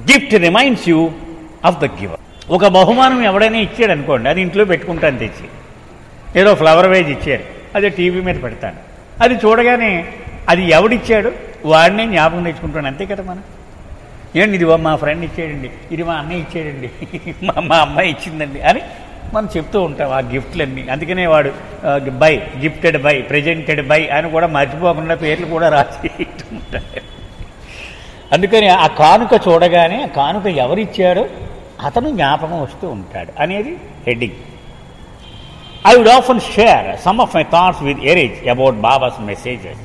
Gift reminds you of the giver. ఒక బహుమానం ఎవడైనా ఇచ్చాడు అనుకోండి, అది ఇంట్లో పెట్టుకుంటాను తెచ్చి. ఏదో ఫ్లవర్ వేజ్ ఇచ్చారు, అదే టీవీ మీద పెడతాను. అది చూడగానే అది ఎవడిచ్చాడు వాడినే జ్ఞాపకం తెచ్చుకుంటాను, అంతే కదా మనం. ఏంటి ఇది మా ఫ్రెండ్ ఇచ్చాడండి, ఇది మా అన్నయ్య ఇచ్చాడండి, మా అమ్మాయి ఇచ్చిందండి అని మనం చెప్తూ ఉంటాం ఆ గిఫ్ట్లన్నీ. అందుకనే వాడు by, gifted by, presented by అని కూడా మర్చిపోకుండా పేర్లు కూడా రాసి ఉంటాడు. అందుకని ఆ కానుక చూడగానే ఆ కానుక ఎవరిచ్చాడో అతను జ్ఞాపకం వస్తూ ఉంటాడు అనేది heading. I would often share some of my thoughts with Erich about Baba's messages.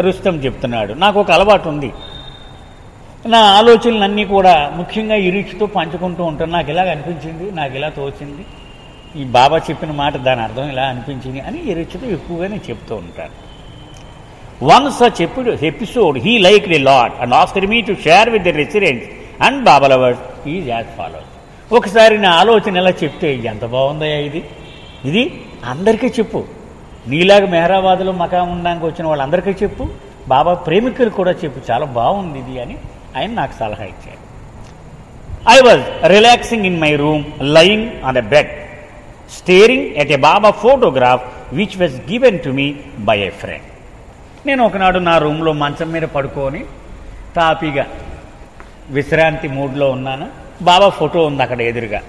Rustam చెప్తున్నాడు, నాకు ఒక అలవాటు ఉంది, నా ఆలోచనలన్నీ కూడా ముఖ్యంగా ఇరిచ్తో పంచుకుంటూ ఉంటాను. నాకు ఇలాగ అనిపించింది, నాకు ఇలా తోచింది, ఈ బాబా చెప్పిన మాట దాని అర్థం ఇలా అనిపించింది అని ఇరిచ్తో ఎక్కువగానే చెప్తూ ఉంటాను. One such episode he liked a lot and asked me to share with the residents and Baba lovers is as follows. ఒకసారి నా ఆలోచన ఎలా చెప్తే, ఎంత బాగుందయ్యా ఇది అందరికీ చెప్పు, నీలాగా మెహరాబాద్లో మకాం ఉండడానికి వచ్చిన వాళ్ళందరికీ చెప్పు, బాబా ప్రేమికులు కూడా చెప్పు, చాలా బాగుంది ఇది అని ఆయన నాకు సలహా ఇచ్చారు. I was relaxing in my room, lying on a bed, staring at a Baba photograph which was given to me by a friend. నేను ఒకనాడు నా రూమ్లో మంచం మీద పడుకొని తాపీగా విశ్రాంతి మూడ్లో ఉన్నాను. బాబా ఫోటో ఉంది అక్కడ ఎదురుగా,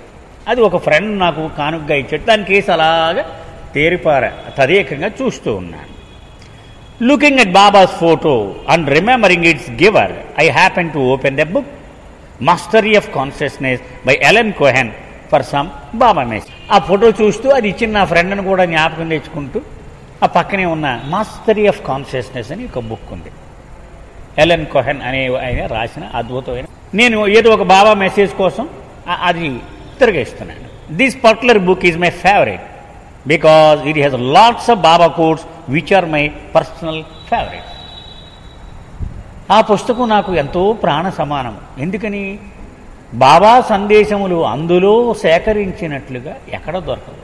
అది ఒక ఫ్రెండ్ నాకు కానుకగా ఇచ్చాడు. దాని కేసు అలాగా తదేకంగా చూస్తూ ఉన్నాను. Looking at babas photo and remembering it's giver, I happen to open the book mastery of consciousness by Ellen Cohen for some Baba message. ఆ ఫోటో చూస్తూ అది ఇచ్చిన నా ఫ్రెండ్ని కూడా జ్ఞాపకం తెచ్చుకుంటూ ఆ పక్కనే ఉన్న మాస్టరీ ఆఫ్ కాన్షియస్నెస్ అని ఒక బుక్ ఉంది, ఎలెన్ కోహెన్ అనే ఆయన రాసిన అద్భుతమైన. నేను ఏదో ఒక బాబా మెసేజ్ కోసం అది తిరగేస్తున్నాను. This particular book is my favourite because it has lots of Baba quotes which are my personal favourite. ఆ పుస్తకం నాకు ఎంతో ప్రాణ సమానం. ఎందుకని, బాబా సందేశములు అందులో సేకరించినట్లుగా ఎక్కడ దొరకదు,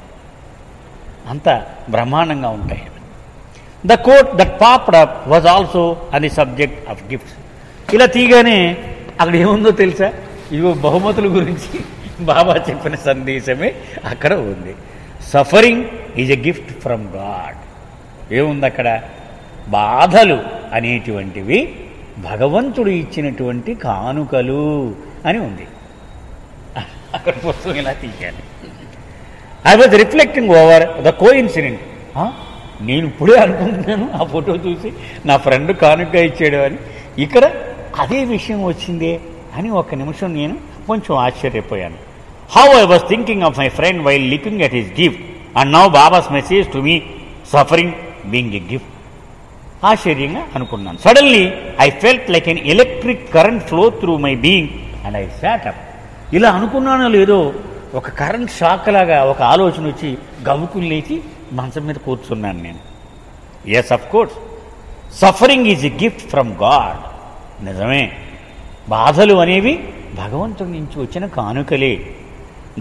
అంత బ్రహ్మాండంగా ఉంటాయి. The quote that popped up was also on the subject of gifts. ఇలా తీగానే అక్కడ ఏముందో తెలుసా, ఇదిగో బహుమతుల గురించి బాబా చెప్పిన సందేశమే అక్కడ ఉంది. Suffering is a gift from God. ఏముంది అక్కడ, బాధలు అనేటువంటివి భగవంతుడు ఇచ్చినటువంటి కానుకలు అని ఉంది. అక్కడ పుస్తకం ఇలా తీశాను. I was reflecting over the coincident. నేను ఇప్పుడే అనుకుంటున్నాను ఆ ఫోటో చూసి నా ఫ్రెండ్ కానుక ఇచ్చాడు అని, ఇక్కడ అదే విషయం వచ్చిందే అని ఒక నిమిషం నేను కొంచెం ఆశ్చర్యపోయాను. How I was thinking of my friend while looking at his gift and now Baba's message to me, suffering being a gift. ఆశ్చర్యంగా అనుకున్నాను. Suddenly I felt like an electric current flow through my being and I sat up. ఇలా అనుకున్నానో లేదో ఒక current shock లాగా ఒక ఆలోచన వచ్చి గవ్వుకుని లేచి మంచం మీద కూర్చున్నాను నేను. Yes, of course, suffering is a gift from God. నిజమే, బాధలు అనేవి భగవంతుడి నుంచి వచ్చిన కానుకలే.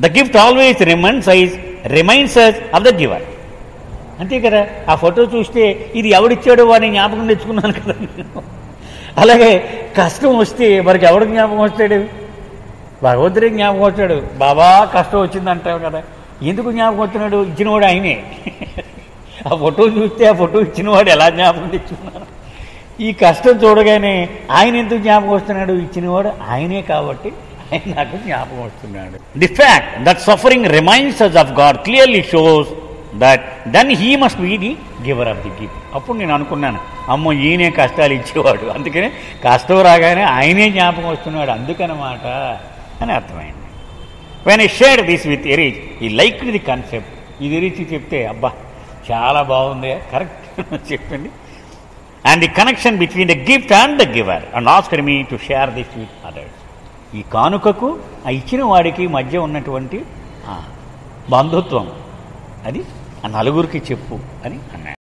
The gift always reminds us of the giver. అంతే కదా, ఆ ఫోటో చూస్తే ఇది ఎవడిచ్చాడో వాడిని జ్ఞాపకం తెచ్చుకున్నాను కదా నేను. అలాగే కష్టం వస్తే మరికి ఎవడు జ్ఞాపకం వస్తాడు, భగవంతుడే జ్ఞాపకం వచ్చాడు. బాబా కష్టం వచ్చిందంటావు కదా, ఎందుకు జ్ఞాపకం వచ్చినాడు, ఇచ్చినవాడు ఆయనే. ఆ ఫోటో చూస్తే ఆ ఫోటో ఇచ్చినవాడు ఎలా జ్ఞాపకం తెచ్చుకున్నాను. ఈ కష్టం చూడగానే ఆయన ఎందుకు జ్ఞాపకం వస్తున్నాడు, ఇచ్చినవాడు ఆయనే కాబట్టి ఆయన నాకు జ్ఞాపకం వస్తున్నాడు. The fact that suffering reminds us of God clearly shows that then he must be the giver of the gift. అప్పుడు నేను అనుకున్నాను, అమ్మో ఈయనే కష్టాలు ఇచ్చేవాడు, అందుకనే కష్టం రాగానే ఆయనే జ్ఞాపకం వస్తున్నాడు అందుకనమాట అని అర్థమైంది. When I shared this with ఎరీచ్, ఈ లైక్ ది కాన్సెప్ట్. ఇది ఎరీచ్ చెప్తే అబ్బా చాలా బాగుంది, కరెక్ట్ చెప్పింది. And the connection between the gift and the giver and asked me to share this with others. ఈ కానుకకు ఆ ఇచ్చిన వాడికి మధ్య ఉన్నటువంటి బంధుత్వం అది ఆ నలుగురికి చెప్పు అని అన్నాడు.